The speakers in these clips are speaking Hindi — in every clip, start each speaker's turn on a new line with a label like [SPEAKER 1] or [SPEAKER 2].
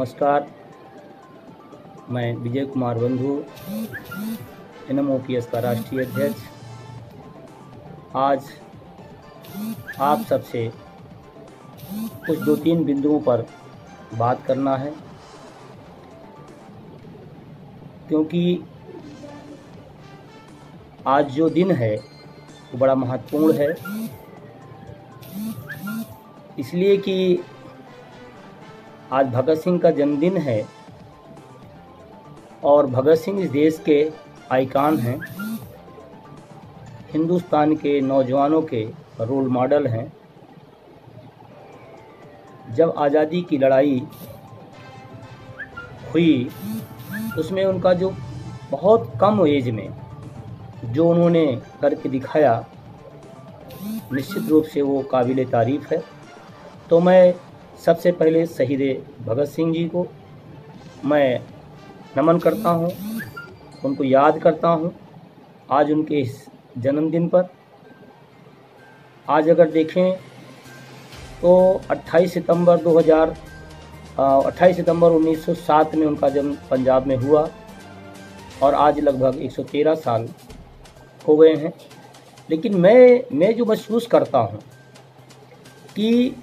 [SPEAKER 1] नमस्कार, मैं विजय कुमार बंधु, NMOPS का राष्ट्रीय अध्यक्ष। आज आप सबसे कुछ 2-3 बिंदुओं पर बात करना है, क्योंकि आज जो दिन है वो बड़ा महत्वपूर्ण है, इसलिए कि आज भगत सिंह का जन्मदिन है और भगत सिंह इस देश के आइकॉन हैं, हिंदुस्तान के नौजवानों के रोल मॉडल हैं। जब आज़ादी की लड़ाई हुई उसमें उनका जो बहुत कम एज में जो उन्होंने करके दिखाया, निश्चित रूप से वो काबिल तारीफ़ है। तो मैं सबसे पहले शहीद भगत सिंह जी को मैं नमन करता हूँ, उनको याद करता हूँ आज उनके इस जन्मदिन पर। आज अगर देखें तो 28 सितंबर 1907 में उनका जन्म पंजाब में हुआ और आज लगभग 113 साल हो गए हैं। लेकिन मैं जो महसूस करता हूँ कि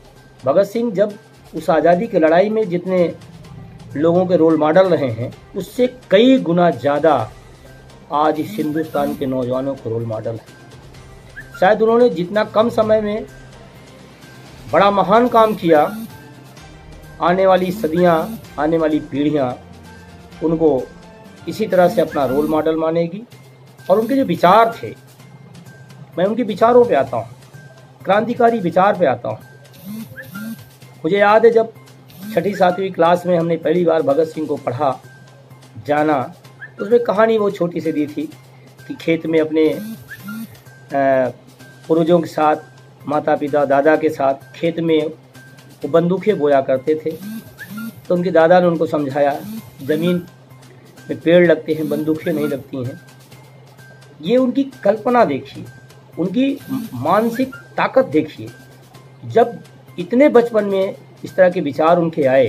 [SPEAKER 1] भगत सिंह जब उस आज़ादी की लड़ाई में जितने लोगों के रोल मॉडल रहे हैं, उससे कई गुना ज़्यादा आज इस हिंदुस्तान के नौजवानों को रोल मॉडल है। शायद उन्होंने जितना कम समय में बड़ा महान काम किया, आने वाली सदियां, आने वाली पीढ़ियां उनको इसी तरह से अपना रोल मॉडल मानेगी। और उनके जो विचार थे, मैं उनके विचारों पे आता हूँ, क्रांतिकारी विचार पे आता हूँ। मुझे याद है जब 6ठी-7वीं क्लास में हमने पहली बार भगत सिंह को पढ़ा जाना, तो उसमें कहानी वो छोटी सी दी थी कि खेत में अपने पूर्वजों के साथ, माता पिता दादा के साथ खेत में वो बंदूकें बोया करते थे। तो उनके दादा ने उनको समझाया, ज़मीन में पेड़ लगते हैं, बंदूकें नहीं लगती हैं। ये उनकी कल्पना देखिए, उनकी मानसिक ताकत देखिए। जब इतने बचपन में इस तरह के विचार उनके आए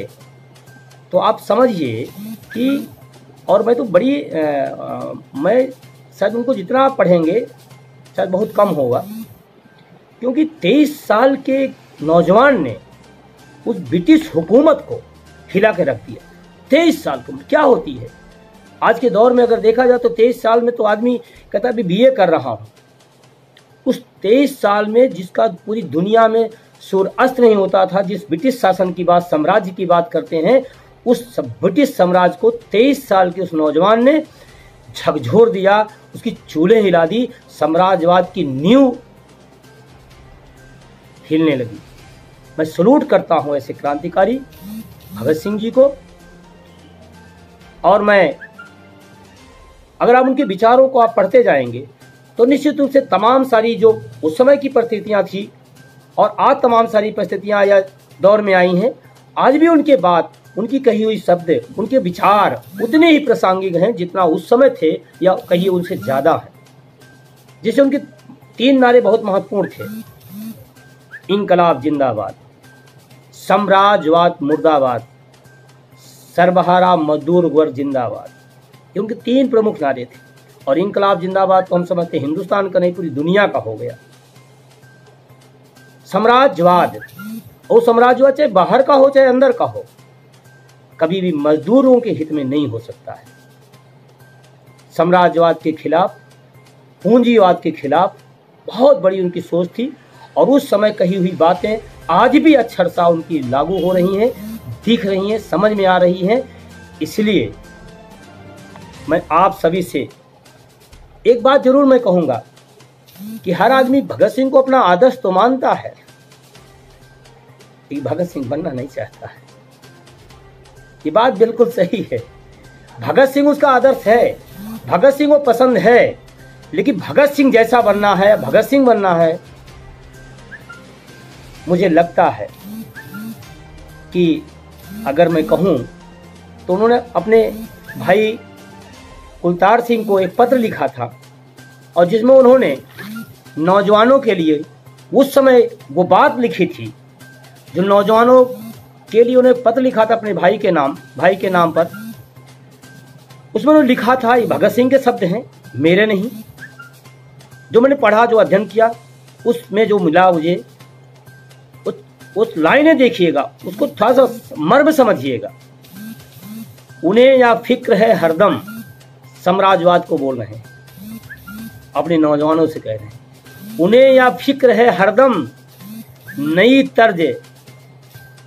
[SPEAKER 1] तो आप समझिए कि, और मैं तो मैं शायद उनको जितना आप पढ़ेंगे शायद बहुत कम होगा, क्योंकि 23 साल के नौजवान ने उस ब्रिटिश हुकूमत को हिला के रख दिया। 23 साल की उम्र क्या होती है आज के दौर में? अगर देखा जाए तो 23 साल में तो आदमी कहता है BA कर रहा हूँ। उस 23 साल में जिसका पूरी दुनिया में सूर्य अस्त नहीं होता था, जिस ब्रिटिश शासन की बात, साम्राज्य की बात करते हैं, उस ब्रिटिश साम्राज्य को 23 साल के उस नौजवान ने झकझोर दिया, उसकी चूल्हे हिला दी, साम्राज्यवाद की नींव हिलने लगी। मैं सलूट करता हूं ऐसे क्रांतिकारी भगत सिंह जी को। और मैं, अगर आप उनके विचारों को आप पढ़ते जाएंगे तो निश्चित रूप से तमाम सारी जो उस समय की परिस्थितियां थी और आज तमाम सारी परिस्थितियां या दौर में आई हैं, आज भी उनके बात, उनकी कही हुई शब्द, उनके विचार उतने ही प्रासंगिक हैं जितना उस समय थे, या कहिए उनसे ज़्यादा है। जैसे उनके 3 नारे बहुत महत्वपूर्ण थे: इंकलाब जिंदाबाद, साम्राज्यवाद मुर्दाबाद, सर्वहारा मजदूर वर्ग जिंदाबाद। ये उनके 3 प्रमुख नारे थे। और इंकलाब जिंदाबाद तो हम समझते हैं हिंदुस्तान का नहीं, पूरी दुनिया का हो गया। साम्राज्यवाद, वो साम्राज्यवाद चाहे बाहर का हो चाहे अंदर का हो, कभी भी मजदूरों के हित में नहीं हो सकता है। साम्राज्यवाद के खिलाफ, पूंजीवाद के खिलाफ बहुत बड़ी उनकी सोच थी। और उस समय कही हुई बातें आज भी अक्षरशः उनकी लागू हो रही हैं, दिख रही हैं, समझ में आ रही हैं। इसलिए मैं आप सभी से एक बात जरूर मैं कहूँगा कि हर आदमी भगत सिंह को अपना आदर्श तो मानता है, लेकिन भगत सिंह बनना नहीं चाहता है। ये बात बिल्कुल सही है। भगत सिंह उसका आदर्श है, भगत सिंह को पसंद है, लेकिन भगत सिंह जैसा बनना है, भगत सिंह बनना है, मुझे लगता है कि अगर मैं कहूँ तो उन्होंने अपने भाई कुलतार सिंह को एक पत्र लिखा था और जिसमें उन्होंने नौजवानों के लिए उस समय वो बात लिखी थी जो नौजवानों के लिए उन्हें पत्र लिखा था अपने भाई के नाम पर। उसमें उन्होंने लिखा था, ये भगत सिंह के शब्द हैं, मेरे नहीं, जो मैंने पढ़ा, जो अध्ययन किया, उसमें जो मिला मुझे, उस लाइनें देखिएगा, उसको थोड़ा सा मर्म समझिएगा। उन्हें या फिक्र है हरदम, साम्राज्यवाद को बोल रहे हैं, अपने नौजवानों से कह रहे हैं, उन्हें या फिक्र है हरदम, नई तर्ज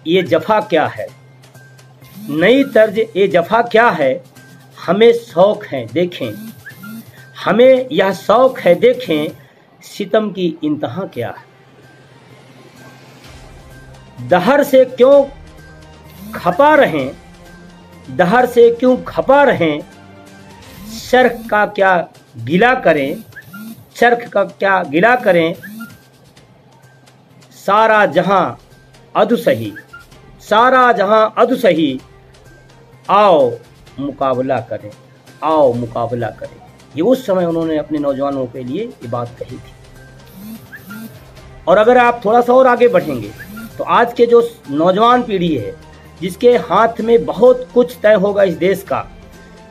[SPEAKER 1] ये जफा क्या है, नई तर्ज ये जफा क्या है, हमें शौक है देखें, हमें यह शौक है देखें, सितम की इंतहा क्या है। दहर से क्यों खपा रहें, दहर से क्यों खपा रहें, चरख का क्या गिला करें, चरख का क्या गिला करें, सारा जहां अधु सही, सारा जहां अधु सही, आओ मुकाबला करें, आओ मुकाबला करें। ये उस समय उन्होंने अपने नौजवानों के लिए ये बात कही थी। और अगर आप थोड़ा सा और आगे बढ़ेंगे तो आज के जो नौजवान पीढ़ी है, जिसके हाथ में बहुत कुछ तय होगा इस देश का,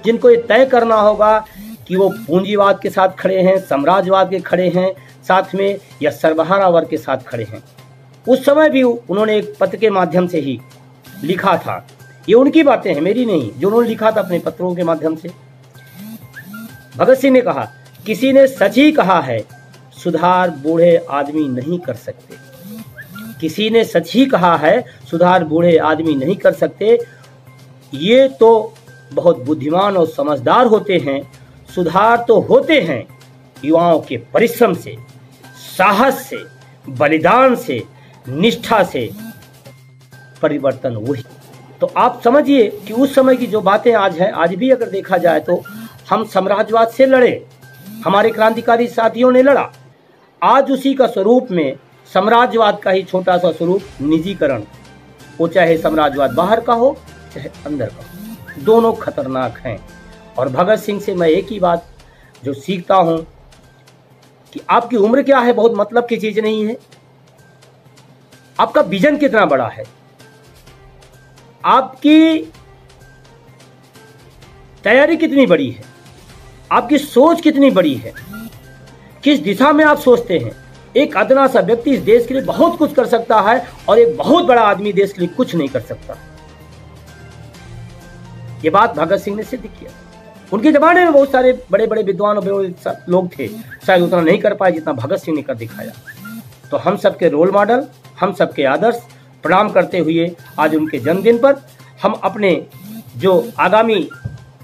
[SPEAKER 1] जिनको ये तय करना होगा कि वो पूंजीवाद के साथ खड़े हैं, साम्राज्यवाद के खड़े हैं, साथ में या सर्वहारा वर्ग के साथ खड़े हैं। उस समय भी उन्होंने एक पत्र के माध्यम से ही लिखा था। ये उनकी बातें हैं, मेरी नहीं, जो उन्होंने लिखा था अपने पत्रों के माध्यम से। भगत सिंह ने कहा, किसी ने सच ही कहा है, सुधार बूढ़े आदमी नहीं कर सकते। किसी ने सच ही कहा है, सुधार बूढ़े आदमी नहीं कर सकते। ये तो बहुत बुद्धिमान और समझदार होते हैं। सुधार तो होते हैं युवाओं के परिश्रम से, साहस से, बलिदान से, निष्ठा से। परिवर्तन वही। तो आप समझिए कि उस समय की जो बातें आज हैं, आज भी अगर देखा जाए तो हम साम्राज्यवाद से लड़े, हमारे क्रांतिकारी साथियों ने लड़ा। आज उसी का स्वरूप में साम्राज्यवाद का ही छोटा सा स्वरूप निजीकरण, वो चाहे साम्राज्यवाद बाहर का हो चाहे अंदर का हो, दोनों खतरनाक हैं। और भगत सिंह से मैं एक ही बात जो सीखता हूं कि आपकी उम्र क्या है बहुत मतलब की चीज नहीं है, आपका विजन कितना बड़ा है, आपकी तैयारी कितनी बड़ी है, आपकी सोच कितनी बड़ी है, किस दिशा में आप सोचते हैं। एक अदना सा व्यक्ति इस देश के लिए बहुत कुछ कर सकता है और एक बहुत बड़ा आदमी देश के लिए कुछ नहीं कर सकता। ये बात भगत सिंह ने सिद्ध किया। उनके जमाने में बहुत सारे बड़े बड़े विद्वान और लोग थे, शायद उतना नहीं कर पाए जितना भगत सिंह ने कर दिखाया। तो हम सबके रोल मॉडल, हम सबके आदर्श प्रणाम करते हुए आज उनके जन्मदिन पर हम अपने जो आगामी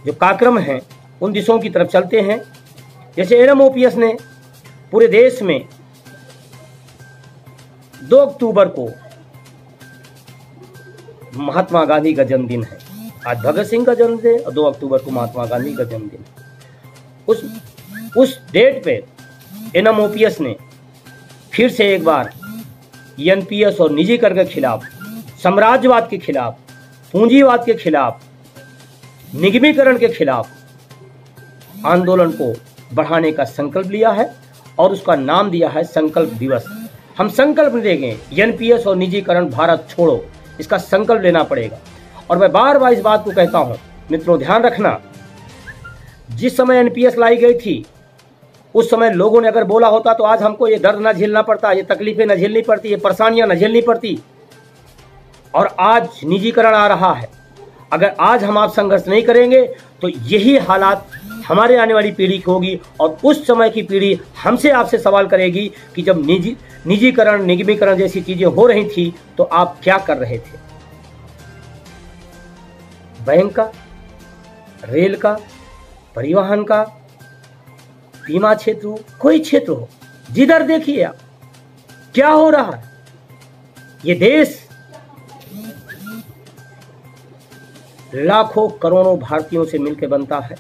[SPEAKER 1] जो कार्यक्रम हैं उन दिशाओं की तरफ चलते हैं। जैसे NMOPS ने पूरे देश में 2 अक्टूबर को महात्मा गांधी का जन्मदिन है। आज भगत सिंह का जन्मदिन और 2 अक्टूबर को महात्मा गांधी का जन्मदिन। उस डेट पे NMOPS ने फिर से एक बार NPS और निजीकरण के खिलाफ, साम्राज्यवाद के खिलाफ, पूंजीवाद के खिलाफ, निगमीकरण के खिलाफ आंदोलन को बढ़ाने का संकल्प लिया है और उसका नाम दिया है संकल्प दिवस। हम संकल्प लेंगे NPS और निजीकरण भारत छोड़ो, इसका संकल्प लेना पड़ेगा। और मैं बार बार इस बात को कहता हूं, मित्रों ध्यान रखना, जिस समय NPS लाई गई थी उस समय लोगों ने अगर बोला होता तो आज हमको ये दर्द न झेलना पड़ता, ये तकलीफें न झेलनी पड़ती, ये परेशानियां न झेलनी पड़ती। और आज निजीकरण आ रहा है। अगर आज हम आप संघर्ष नहीं करेंगे तो यही हालात हमारे आने वाली पीढ़ी की होगी और उस समय की पीढ़ी हमसे आपसे सवाल करेगी कि जब निजीकरण, निगमीकरण जैसी चीजें हो रही थी तो आप क्या कर रहे थे। बैंक का, रेल का, परिवहन का, बीमा क्षेत्र हो, कोई क्षेत्र हो, जिधर देखिए आप क्या हो रहा है। ये देश लाखों करोड़ों भारतीयों से मिलकर बनता है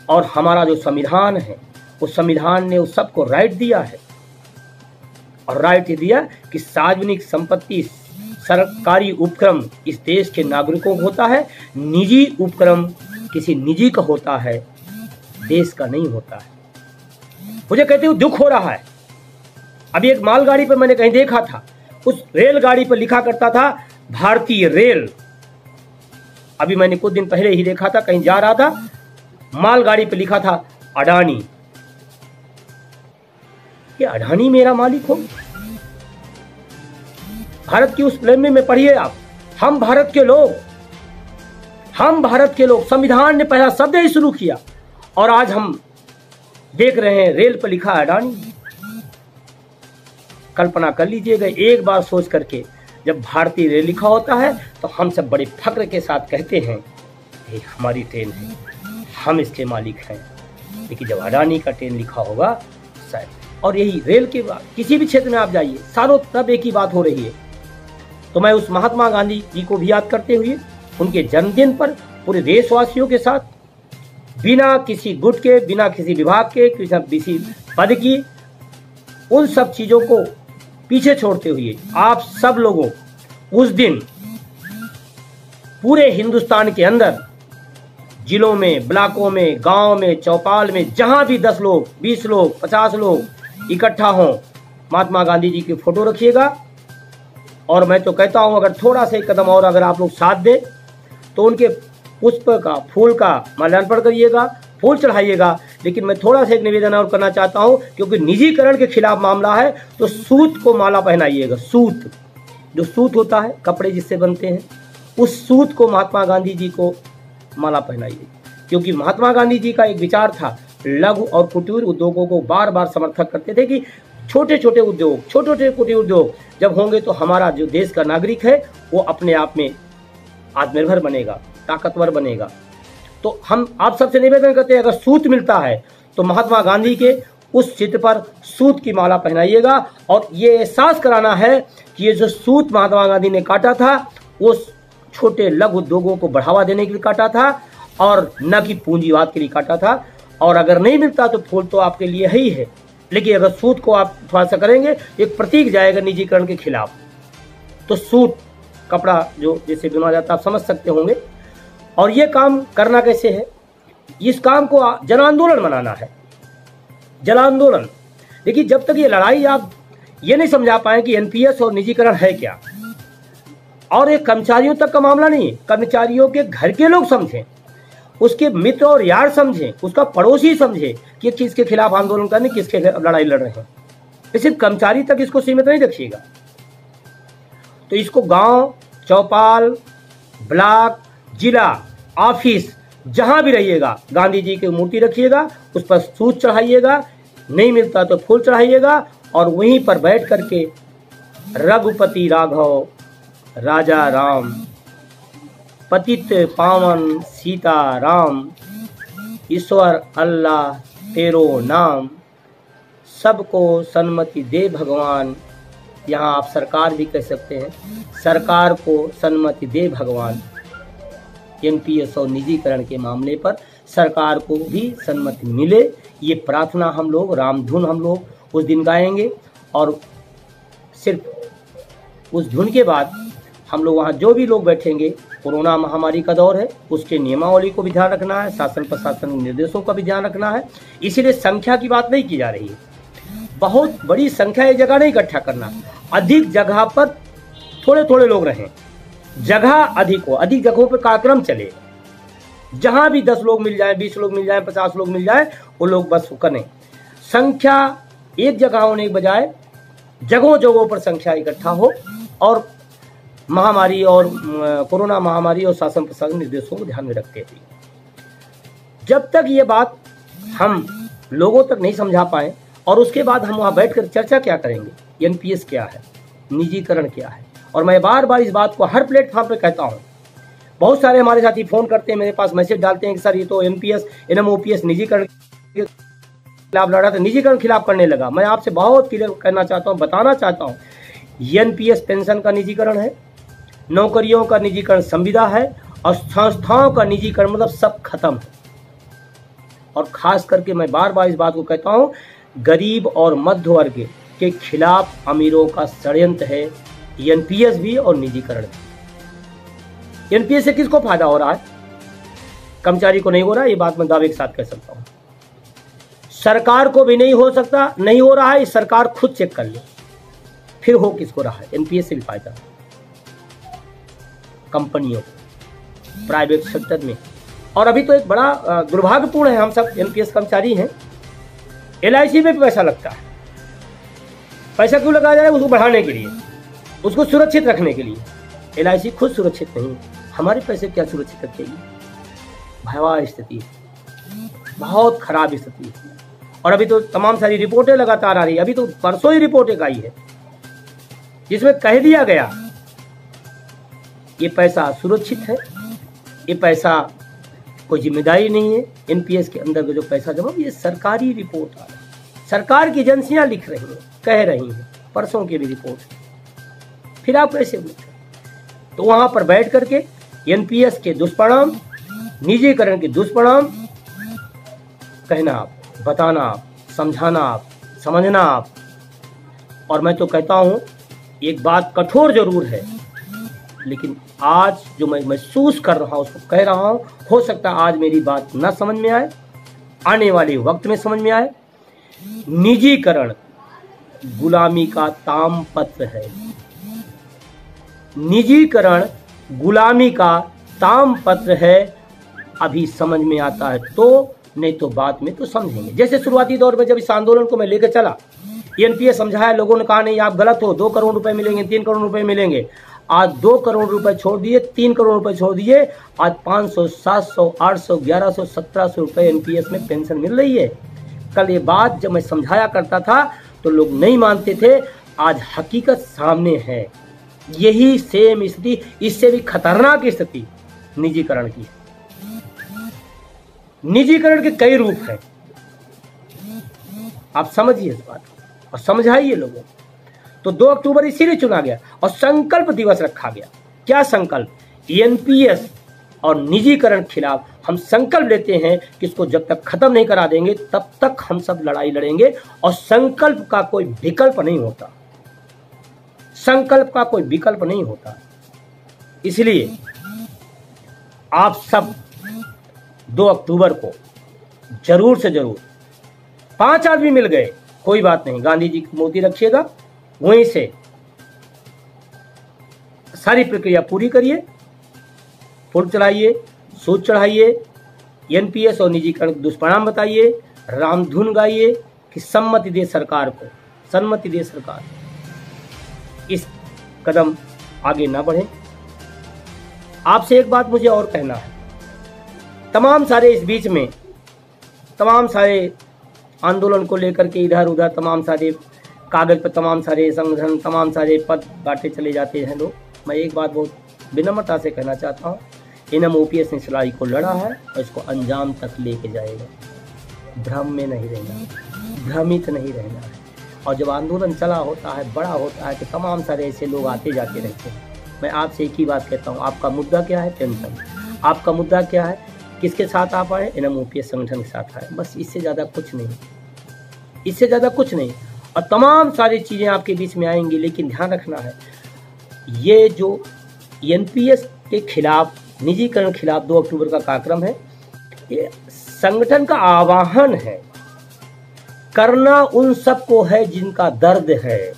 [SPEAKER 1] और हमारा जो संविधान है उस संविधान ने उस सबको राइट दिया है। और राइट दिया कि सार्वजनिक संपत्ति, सरकारी उपक्रम इस देश के नागरिकों को होता है, निजी उपक्रम किसी निजी का होता है, देश का नहीं होता है। मुझे कहते हुए दुख हो रहा है। अभी एक मालगाड़ी पर मैंने कहीं देखा था, उस रेलगाड़ी पर लिखा करता था भारतीय रेल, अभी मैंने कुछ दिन पहले ही देखा था, कहीं जा रहा था, मालगाड़ी पे लिखा था अडानी। ये अडानी मेरा मालिक हो? भारत की उस फिल्म में पढ़िए आप, हम भारत के लोग, संविधान ने पहला शब्द ही शुरू किया और आज हम देख रहे हैं रेल पर लिखा है अडानी। कल्पना कर लीजिएगा एक बार सोच करके, जब भारतीय रेल लिखा होता है तो हम सब बड़े फक्र के साथ कहते हैं ये हमारी ट्रेन है, हम इसके मालिक हैं। लेकिन जब अडानी का ट्रेन लिखा होगा शायद, और यही रेल के बाद किसी भी क्षेत्र में आप जाइए, सारों तरफ एक ही बात हो रही है। तो मैं उस महात्मा गांधी जी को भी याद करते हुए उनके जन्मदिन पर पूरे देशवासियों के साथ, बिना किसी गुट के, बिना किसी विभाग के, किसी पद की, उन सब चीजों को पीछे छोड़ते हुए आप सब लोगों उस दिन पूरे हिंदुस्तान के अंदर, जिलों में, ब्लॉकों में, गांव में, चौपाल में, जहां भी 10 लोग, 20 लोग, 50 लोग इकट्ठा हों, महात्मा गांधी जी की फोटो रखिएगा। और मैं तो कहता हूं अगर थोड़ा सा कदम और अगर आप लोग साथ दें तो उनके पुष्प का, फूल का माल्यार्पण करिएगा, फूल चढ़ाइएगा। लेकिन मैं थोड़ा सा एक निवेदन और करना चाहता हूं, क्योंकि निजीकरण के खिलाफ मामला है, तो सूत को माला पहनाइएगा। सूत, जो सूत होता है, कपड़े जिससे बनते हैं, उस सूत को महात्मा गांधी जी को माला पहनाइए। क्योंकि महात्मा गांधी जी का एक विचार था, लघु और कुटीर उद्योगों को बार बार समर्थक करते थे कि छोटे छोटे उद्योग, छोटे छोटे कुटीर उद्योग जब होंगे तो हमारा जो देश का नागरिक है वो अपने आप में आत्मनिर्भर बनेगा, ताकतवर बनेगा। तो हम आप सबसे निवेदन करते हैं, अगर सूत मिलता है तो महात्मा गांधी के उस चित्र पर सूत की माला पहनाइएगा। और ये एहसास कराना है कि ये जो सूत महात्मा गांधी ने काटा था वो छोटे लघु उद्योगों को बढ़ावा देने के लिए काटा था और न कि पूंजीवाद के लिए काटा था। और अगर नहीं मिलता तो फूल तो आपके लिए ही है, लेकिन अगर सूत को आप थोड़ा सा करेंगे, एक प्रतीक जाएगा निजीकरण के खिलाफ। तो सूत कपड़ा जो जैसे बुना जाता है, आप समझ सकते होंगे। और ये काम करना कैसे है, इस काम को जन आंदोलन बनाना है, जन आंदोलन। देखिए, जब तक ये लड़ाई आप ये नहीं समझा पाए कि एनपीएस और निजीकरण है क्या, और ये कर्मचारियों तक का मामला नहीं है, कर्मचारियों के घर के लोग समझें, उसके मित्र और यार समझें, उसका पड़ोसी समझे कि किसके खिलाफ आंदोलन करने, किसके लड़ाई लड़ रहे हैं। सिर्फ कर्मचारी तक इसको सीमित नहीं रखिएगा। तो इसको गांव, चौपाल, ब्लॉक, जिला, ऑफिस, जहां भी रहिएगा, गांधी जी की मूर्ति रखिएगा, उस पर सूत चढ़ाइएगा, नहीं मिलता तो फूल चढ़ाइएगा। और वहीं पर बैठ करके रघुपति राघव राजा राम, पतित पावन सीता राम, ईश्वर अल्लाह तेरो नाम, सबको सन्मति दे भगवान। यहाँ आप सरकार भी कह सकते हैं, सरकार को सन्मति दे भगवान। एनपीएस और निजीकरण के मामले पर सरकार को भी सन्मति मिले, ये प्रार्थना हम लोग, रामधुन हम लोग उस दिन गाएंगे। और सिर्फ उस धुन के बाद हम लोग वहाँ जो भी लोग बैठेंगे, कोरोना महामारी का दौर है, उसके नियमावली को भी ध्यान रखना है, शासन प्रशासन निर्देशों का भी ध्यान रखना है। इसीलिए संख्या की बात नहीं की जा रही है, बहुत बड़ी संख्या एक जगह नहीं इकट्ठा करना, अधिक जगह पर थोड़े थोड़े लोग रहें, जगह अधिक हो, अधिक जगहों पर कार्यक्रम चले, जहां भी 10 लोग मिल जाएं, 20 लोग मिल जाएं, 50 लोग मिल जाएं, वो लोग बस करें। संख्या एक जगह होने के बजाय जगहों जगहों पर संख्या इकट्ठा हो, और महामारी और कोरोना महामारी और शासन प्रशासन निर्देशों को ध्यान में रखते हुए, जब तक ये बात हम लोगों तक नहीं समझा पाए, और उसके बाद हम वहाँ बैठकर चर्चा क्या करेंगे, एनपीएस क्या है, निजीकरण क्या है। और मैं बार बार इस बात को हर प्लेटफॉर्म पे कहता हूँ। बहुत सारे हमारे साथी फोन करते हैं, मेरे पास मैसेज डालते हैं कि सर ये तो एनपीएस, एनएमओपीएस निजीकरण के खिलाफ लड़ा था, निजीकरण खिलाफ करने लगा। मैं आपसे बहुत क्लियर करना चाहता हूँ, बताना चाहता हूँ, एनपीएस पेंशन का निजीकरण है, नौकरियों का निजीकरण संविदा है, और संस्थाओं का निजीकरण मतलब सब खत्म है। और खास करके मैं बार बार इस बात को कहता हूँ, गरीब और मध्य वर्ग के खिलाफ अमीरों का षड्यंत्र है एनपीएस भी और निजीकरण भी। एनपीएस से किसको फायदा हो रहा है? कर्मचारी को नहीं हो रहा है, ये बात मैं दावे के साथ कह सकता हूँ। सरकार को भी नहीं हो सकता, नहीं हो रहा है, सरकार खुद चेक कर ले, फिर हो किसको रहा है, एनपीएस से भी फायदा। कंपनियों को, प्राइवेट सेक्टर में। और अभी तो एक बड़ा दुर्भाग्यपूर्ण है, हम सब एनपीएस कर्मचारी हैं, एलआईसी में भी पैसा लगता है। पैसा क्यों लगाया जा रहा है? उसको बढ़ाने के लिए, उसको सुरक्षित रखने के लिए। एलआईसी खुद सुरक्षित नहीं, हमारे पैसे क्या सुरक्षित रखेगी? भयावह स्थिति है, बहुत खराब स्थिति है। और अभी तो तमाम सारी रिपोर्टें लगातार आ रही है। अभी तो परसों ही रिपोर्ट एक आई है जिसमें कह दिया गया ये पैसा सुरक्षित है, ये पैसा कोई जिम्मेदारी नहीं है। एनपीएस के अंदर का जो पैसा जमा, ये सरकारी रिपोर्ट आ रही है, सरकार की एजेंसियां लिख रही हैं, कह रही हैं, परसों की भी रिपोर्ट है। फिर आप कैसे बोलते? तो वहां पर बैठ करके एनपीएस के दुष्परिणाम, निजीकरण के दुष्परिणाम कहना आप, बताना आप, समझाना आप, समझना आप। और मैं तो कहता हूं एक बात कठोर जरूर है, लेकिन आज जो मैं महसूस कर रहा हूं उसको कह रहा हूं। हो सकता है आज मेरी बात न समझ में आए, आने वाले वक्त में समझ में आए। निजीकरण गुलामी का तामपत्र है, निजीकरण गुलामी का तामपत्र है। अभी समझ में आता है तो, नहीं तो बाद में तो समझेंगे। जैसे शुरुआती दौर में जब इस आंदोलन को मैं लेकर चला, एनपीएस समझाया, लोगों ने कहा नहीं आप गलत हो, 2 करोड़ रुपए मिलेंगे, 3 करोड़ रुपए मिलेंगे। आज 2 करोड़ रुपए छोड़ दिए, 3 करोड़ रुपए छोड़ दिए, आज 500, 700, 800, 1100, 1700 रुपए एनपीएस में पेंशन मिल रही है। कल ये बात जब मैं समझाया करता था तो लोग नहीं मानते थे, आज हकीकत सामने है। यही सेम स्थिति, इससे भी खतरनाक स्थिति निजीकरण की है। निजीकरण के कई रूप हैं, आप समझिए इस बात को और समझाइए लोगों को। तो 2 अक्टूबर इसीलिए चुना गया और संकल्प दिवस रखा गया। क्या संकल्प? एनपीएस और निजीकरण खिलाफ हम संकल्प लेते हैं कि इसको जब तक खत्म नहीं करा देंगे तब तक हम सब लड़ाई लड़ेंगे। और संकल्प का कोई विकल्प नहीं होता, संकल्प का कोई विकल्प नहीं होता। इसलिए आप सब 2 अक्टूबर को जरूर से जरूर, 5 आदमी मिल गए कोई बात नहीं, गांधी जी की मूर्ति रखिएगा, वहीं से सारी प्रक्रिया पूरी करिए, फूल चढ़ाइए, सूत चढ़ाइए, एनपीएस और निजीकरण के दुष्परिणाम बताइए, रामधुन गाइए कि सम्मति दे सरकार को, सम्मति दे सरकार। इस कदम आगे ना बढ़े। आपसे एक बात मुझे और कहना है, तमाम सारे इस बीच में तमाम सारे आंदोलन को लेकर के इधर उधर तमाम सारे कागज पर तमाम सारे संगठन, तमाम सारे पद बांटे चले जाते हैं लोग। मैं एक बात बहुत विनम्रता से कहना चाहता हूँ, एनएमओपीएस ने इस लड़ाई को लड़ा है और इसको अंजाम तक लेके जाएगा। भ्रम में नहीं रहना, भ्रमित नहीं रहना है। और जब आंदोलन चला होता है, बड़ा होता है, तो तमाम सारे ऐसे लोग आते जाते रहते हैं। मैं आपसे एक ही बात कहता हूँ, आपका मुद्दा क्या है? पेंशन। आपका मुद्दा क्या है? किसके साथ आप आए? एनएमओपीएस संगठन के साथ आए, बस। इससे ज़्यादा कुछ नहीं, इससे ज़्यादा कुछ नहीं। और तमाम सारी चीज़ें आपके बीच में आएंगी, लेकिन ध्यान रखना है, ये जो एनपीएस के खिलाफ, निजीकरण खिलाफ 2 अक्टूबर का कार्यक्रम है, ये संगठन का आह्वान है। करना उन सबको है जिनका दर्द है।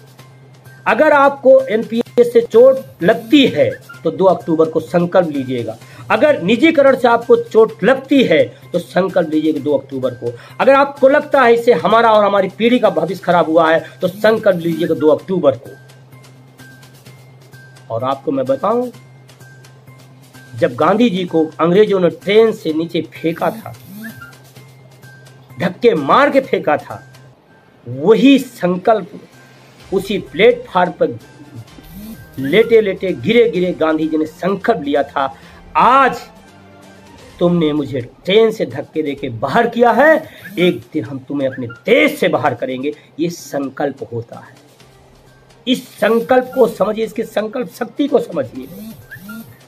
[SPEAKER 1] अगर आपको एनपीएस से चोट लगती है तो 2 अक्टूबर को संकल्प लीजिएगा। अगर निजीकरण से आपको चोट लगती है तो संकल्प लीजिएगा 2 अक्टूबर को। अगर आपको लगता है इससे हमारा और हमारी पीढ़ी का भविष्य खराब हुआ है तो संकल्प लीजिएगा 2 अक्टूबर को। और आपको मैं बताऊं, जब गांधी जी को अंग्रेजों ने ट्रेन से नीचे फेंका था, धक्के मार के फेंका था, वही संकल्प उसी प्लेटफार्म पर लेटे लेटे गिरे गिरे गांधी जी ने संकल्प लिया था, आज तुमने मुझे ट्रेन से धक्के देके बाहर किया है, एक दिन हम तुम्हें अपने देश से बाहर करेंगे। ये संकल्प होता है। इस संकल्प को समझिए, इसकी संकल्प शक्ति को समझिए।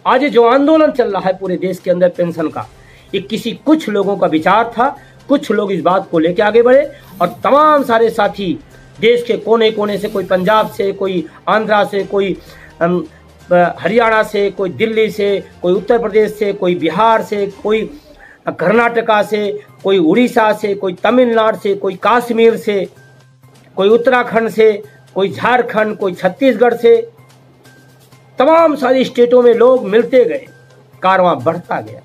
[SPEAKER 1] आज जो आंदोलन चल रहा है पूरे देश के अंदर पेंशन का, ये किसी कुछ लोगों का विचार था, कुछ लोग इस बात को लेकर आगे बढ़े और तमाम सारे साथी देश के कोने कोने से, कोई पंजाब से, कोई आंध्रा से, कोई हरियाणा से, कोई दिल्ली से, कोई उत्तर प्रदेश से, कोई बिहार से, कोई कर्नाटका से, कोई उड़ीसा से, कोई तमिलनाडु से, कोई कश्मीर से, कोई उत्तराखंड से, कोई झारखंड, कोई छत्तीसगढ़ से, तमाम सारी स्टेटों में लोग मिलते गए, कारवां बढ़ता गया।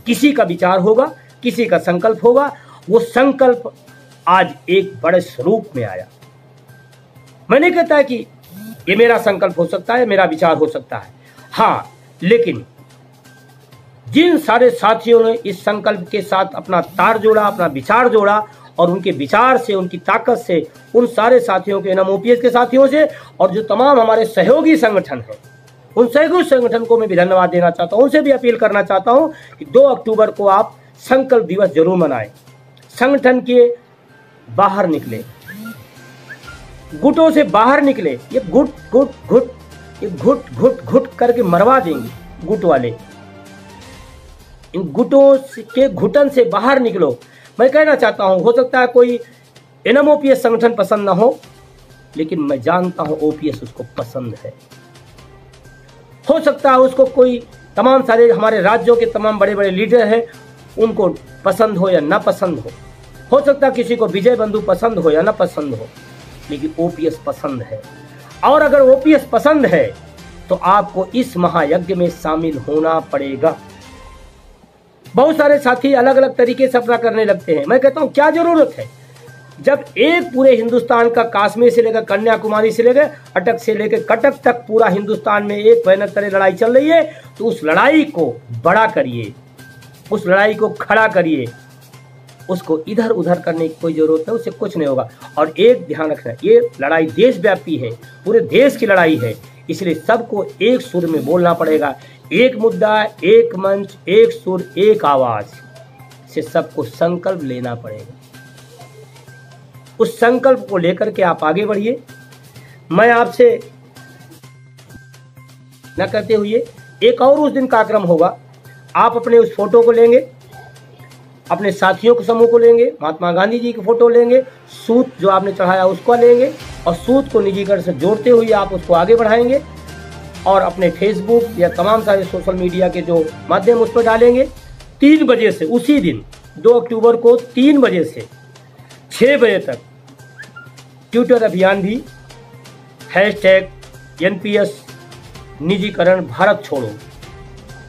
[SPEAKER 1] किसी का विचार होगा, किसी का संकल्प होगा, वो संकल्प आज एक बड़े स्वरूप में आया। मैं नहीं कहता कि ये मेरा संकल्प हो सकता है, मेरा विचार हो सकता है, हाँ, लेकिन जिन सारे साथियों ने इस संकल्प के साथ अपना तार जोड़ा, अपना विचार जोड़ा, और उनके विचार से, उनकी ताकत से, उन सारे साथियों के, एनएमओपीएस के साथियों से, और जो तमाम हमारे सहयोगी संगठन हैं, उन सहयोगी संगठन को मैं भी धन्यवाद देना चाहता हूं। उनसे भी अपील करना चाहता हूं कि 2 अक्टूबर को आप संकल्प दिवस जरूर मनाएं। संगठन के बाहर निकले, गुटों से बाहर निकले। ये गुट गुट गुट, ये घुट घुट घुट करके मरवा देंगे गुट वाले। इन गुटों के घुटन से बाहर निकलो। मैं कहना चाहता हूं, हो सकता है कोई एनएमओपीएस संगठन पसंद ना हो, लेकिन मैं जानता हूं ओपीएस उसको पसंद है। हो सकता है उसको कोई तमाम सारे हमारे राज्यों के तमाम बड़े बड़े लीडर हैं, उनको पसंद हो या ना पसंद हो सकता है किसी को विजय बंधु पसंद हो या ना पसंद हो, लेकिन ओपीएस पसंद है। और अगर ओपीएस पसंद है तो आपको इस महायज्ञ में शामिल होना पड़ेगा। बहुत सारे साथी अलग अलग तरीके से अपना करने लगते हैं। मैं कहता हूं क्या जरूरत है, जब एक पूरे हिंदुस्तान का कश्मीर से लेकर कन्याकुमारी से लेकर अटक से लेकर कटक तक पूरा हिंदुस्तान में एक भयानक तरह लड़ाई चल रही है, तो उस लड़ाई को बड़ा करिए, उस लड़ाई को खड़ा करिए। उसको इधर उधर करने की कोई जरूरत नहीं, उससे कुछ नहीं होगा। और एक ध्यान रखना, ये लड़ाई देशव्यापी है, पूरे देश की लड़ाई है, इसलिए सबको एक सुर में बोलना पड़ेगा। एक मुद्दा, एक मंच, एक सुर, एक आवाज से सबको संकल्प लेना पड़ेगा। उस संकल्प को लेकर के आप आगे बढ़िए। मैं आपसे न करते हुए एक और उस दिन कार्यक्रम होगा, आप अपने उस फोटो को लेंगे, अपने साथियों के समूह को लेंगे, महात्मा गांधी जी की फोटो लेंगे, सूत जो आपने चढ़ाया उसको लेंगे, और सूत को निजीकरण से जोड़ते हुए आप उसको आगे बढ़ाएंगे, और अपने फेसबुक या तमाम सारे सोशल मीडिया के जो माध्यम उस पर डालेंगे। 3 बजे से, उसी दिन 2 अक्टूबर को 3 बजे से 6 बजे तक ट्विटर अभियान भी #NPS निजीकरण भारत छोड़ो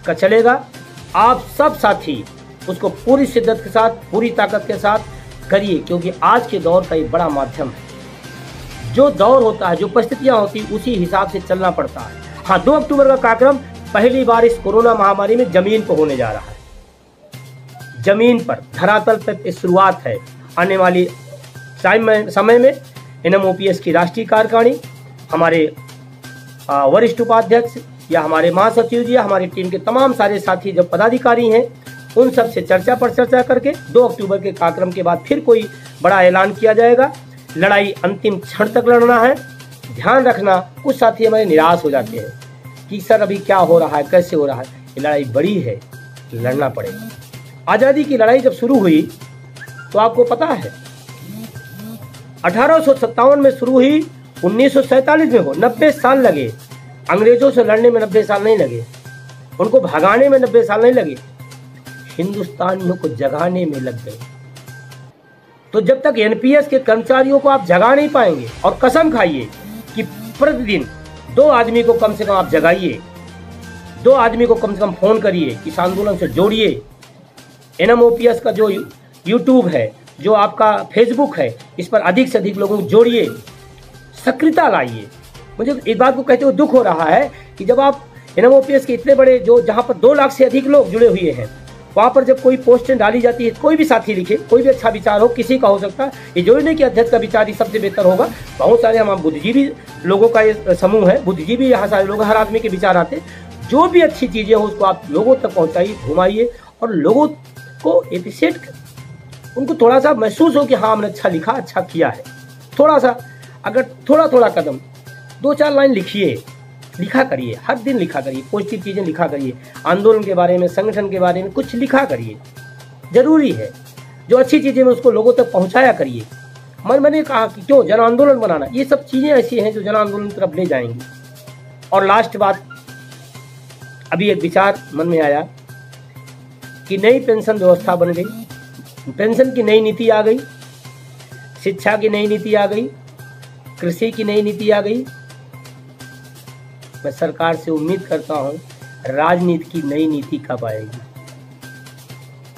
[SPEAKER 1] का चलेगा। आप सब साथी उसको पूरी शिद्दत के साथ, पूरी ताकत के साथ करिए, क्योंकि आज के दौर का एक बड़ा माध्यम है। जो दौर होता है, जो परिस्थितियां होती, उसी हिसाब से चलना पड़ता है। हाँ, 2 अक्टूबर का कार्यक्रम पहली बार इस कोरोना महामारी में जमीन पर होने जा रहा है। जमीन पर, धरातल पर शुरुआत है। आने वाली समय में एनएमओपीएस की राष्ट्रीय कार्यकारिणी, हमारे वरिष्ठ उपाध्यक्ष या हमारे महासचिव जी या हमारी टीम के तमाम सारे साथी जो पदाधिकारी हैं, उन सब से चर्चा पर चर्चा करके 2 अक्टूबर के कार्यक्रम के बाद फिर कोई बड़ा ऐलान किया जाएगा। लड़ाई अंतिम क्षण तक लड़ना है। ध्यान रखना, कुछ साथी हमारे निराश हो जाते हैं कि सर अभी क्या हो रहा है, कैसे हो रहा है। ये लड़ाई बड़ी है, लड़ना पड़ेगा। आज़ादी की लड़ाई जब शुरू हुई तो आपको पता है 1857 में शुरू हुई, 1947 में हो, 90 साल लगे। अंग्रेजों से लड़ने में 90 साल नहीं लगे, उनको भगाने में 90 साल नहीं लगे, हिंदुस्तानियों को जगाने में लग गए। तो जब तक एनपीएस के कर्मचारियों को आप जगा नहीं पाएंगे, और कसम खाइए कि प्रतिदिन 2 आदमी को कम से कम आप जगाइए, 2 आदमी को कम से कम फोन करिए, इस आंदोलन से जोड़िए। एनएमओपीएस का जो यूट्यूब है, जो आपका फेसबुक है, इस पर अधिक से अधिक लोगों को जोड़िए, सक्रियता लाइए। मुझे इस बात को कहते हुए दुख हो रहा है कि जब आप एनएमओपीएस के इतने बड़े, जो जहाँ पर 2 लाख से अधिक लोग जुड़े हुए हैं, वहाँ पर जब कोई पोस्टें डाली जाती है, कोई भी साथी लिखे, कोई भी अच्छा विचार हो, किसी का हो सकता है, ये जोड़ने की अध्यक्ष का विचार ही सबसे बेहतर होगा। बहुत सारे हम बुद्धिजीवी लोगों का ये समूह है, बुद्धिजीवी यहाँ सारे लोग, हर आदमी के विचार आते हैं। जो भी अच्छी चीज़ें हो उसको आप लोगों तक पहुँचाइए, घुमाइए, और लोगों को एप्रिशिएट करें, उनको थोड़ा सा महसूस हो कि हाँ हमने अच्छा लिखा, अच्छा किया है। थोड़ा सा, अगर थोड़ा कदम, 2-4 लाइन लिखिए, लिखा करिए, हर दिन लिखा करिए, पॉजिटिव चीज़ें लिखा करिए, आंदोलन के बारे में, संगठन के बारे में कुछ लिखा करिए। जरूरी है, जो अच्छी चीज़ें में उसको लोगों तक पहुंचाया करिए। मैंने कहा कि क्यों जन आंदोलन बनाना, ये सब चीज़ें ऐसी हैं जो जन आंदोलन की तरफ ले जाएंगी। और लास्ट बात, अभी एक विचार मन में आया कि नई पेंशन व्यवस्था बन गई, पेंशन की नई नीति आ गई, शिक्षा की नई नीति आ गई, कृषि की नई नीति आ गई, मैं सरकार से उम्मीद करता हूँ राजनीति की नई नीति कब आएगी,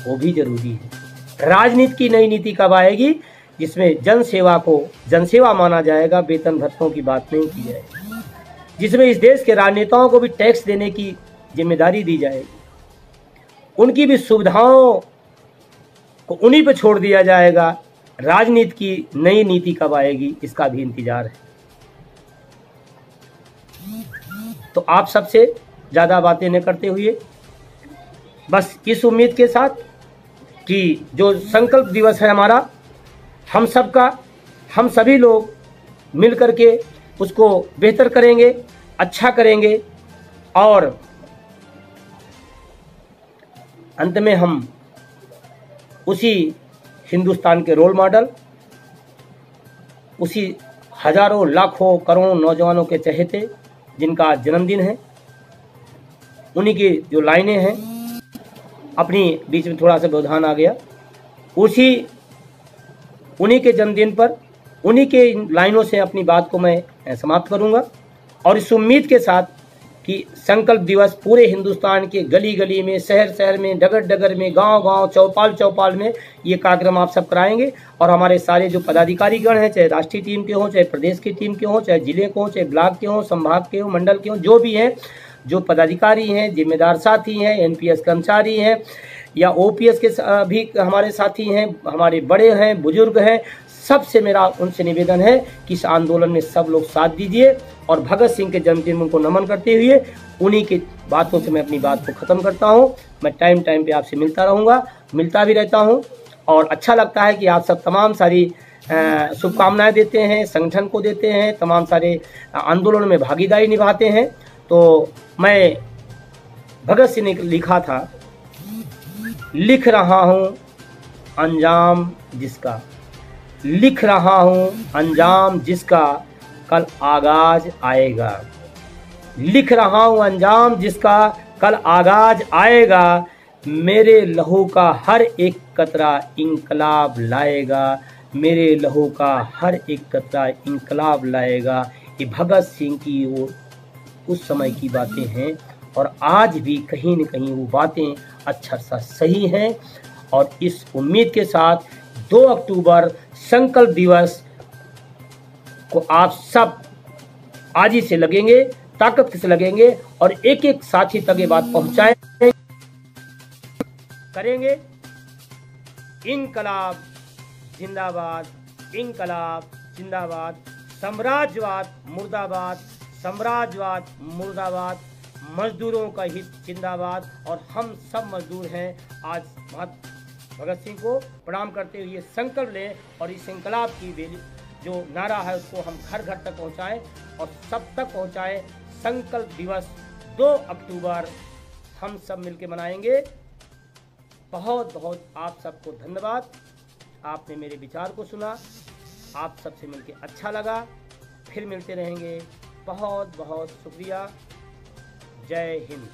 [SPEAKER 1] वो भी जरूरी है। राजनीति की नई नीति कब आएगी जिसमें जनसेवा को जनसेवा माना जाएगा, वेतन भत्तों की बात नहीं की जाएगी, जिसमें इस देश के राजनेताओं को भी टैक्स देने की जिम्मेदारी दी जाएगी, उनकी भी सुविधाओं को उन्हीं पर छोड़ दिया जाएगा। राजनीति की नई नीति कब आएगी इसका भी इंतजार है। तो आप सबसे ज़्यादा बातें न करते हुए बस इस उम्मीद के साथ कि जो संकल्प दिवस है हमारा, हम सबका, हम सभी लोग मिल करके उसको बेहतर करेंगे, अच्छा करेंगे और अंत में हम उसी हिंदुस्तान के रोल मॉडल, उसी हजारों लाखों करोड़ों नौजवानों के चहेते जिनका जन्मदिन है, उन्हीं की जो लाइनें हैं, अपनी बीच में थोड़ा सा व्यवधान आ गया, उन्हीं के जन्मदिन पर उन्हीं के लाइनों से अपनी बात को मैं समाप्त करूंगा और इस उम्मीद के साथ कि संकल्प दिवस पूरे हिंदुस्तान के गली गली में, शहर शहर में, डगर डगर में, गांव गांव, चौपाल चौपाल में ये कार्यक्रम आप सब कराएंगे। और हमारे सारे जो पदाधिकारीगण हैं, चाहे राष्ट्रीय टीम के हों, चाहे प्रदेश की टीम के हों, चाहे जिले के हों, चाहे ब्लॉक के हों, संभाग के हों, मंडल के हों, जो भी हैं, जो पदाधिकारी हैं, जिम्मेदार साथी हैं, एनपीएस कर्मचारी हैं या ओपीएस के भी हमारे साथी हैं, हमारे बड़े हैं, बुजुर्ग हैं, सबसे मेरा उनसे निवेदन है कि इस आंदोलन में सब लोग साथ दीजिए। और भगत सिंह के जन्मदिन को नमन करते हुए उन्हीं की बातों से मैं अपनी बात को ख़त्म करता हूं। मैं टाइम टाइम पे आपसे मिलता रहूँगा, मिलता भी रहता हूं और अच्छा लगता है कि आप सब तमाम सारी शुभकामनाएं देते हैं, संगठन को देते हैं, तमाम सारे आंदोलन में भागीदारी निभाते हैं। तो मैं भगत सिंह ने लिखा था, लिख रहा हूँ अंजाम जिसका, लिख रहा हूँ अंजाम जिसका कल आगाज आएगा, लिख रहा हूँ अंजाम जिसका कल आगाज आएगा, मेरे लहू का हर एक कतरा इंकलाब लाएगा, मेरे लहू का हर एक कतरा इंकलाब लाएगा। ये भगत सिंह की वो उस समय की बातें हैं और आज भी कहीं न कहीं वो बातें अच्छा सा सही हैं। और इस उम्मीद के साथ 2 अक्टूबर संकल्प दिवस को आप सब आज ही से लगेंगे, ताकत से लगेंगे और एक एक साथी तक ये बात पहुंचाएं करेंगे। इनकलाब जिंदाबाद, इनकलाब जिंदाबाद, साम्राज्यवाद मुर्दाबाद, साम्राज्यवाद मुर्दाबाद, मजदूरों का हित जिंदाबाद। और हम सब मजदूर हैं। आज भगत सिंह को प्रणाम करते हुए संकल्प लें और इस इनकलाब की जो नारा है उसको हम घर घर तक पहुंचाएं और सब तक पहुंचाएं। संकल्प दिवस 2 अक्टूबर हम सब मिलकर मनाएंगे। बहुत बहुत आप सबको धन्यवाद। आपने मेरे विचार को सुना, आप सबसे मिलकर अच्छा लगा। फिर मिलते रहेंगे। बहुत बहुत शुक्रिया। जय हिंद।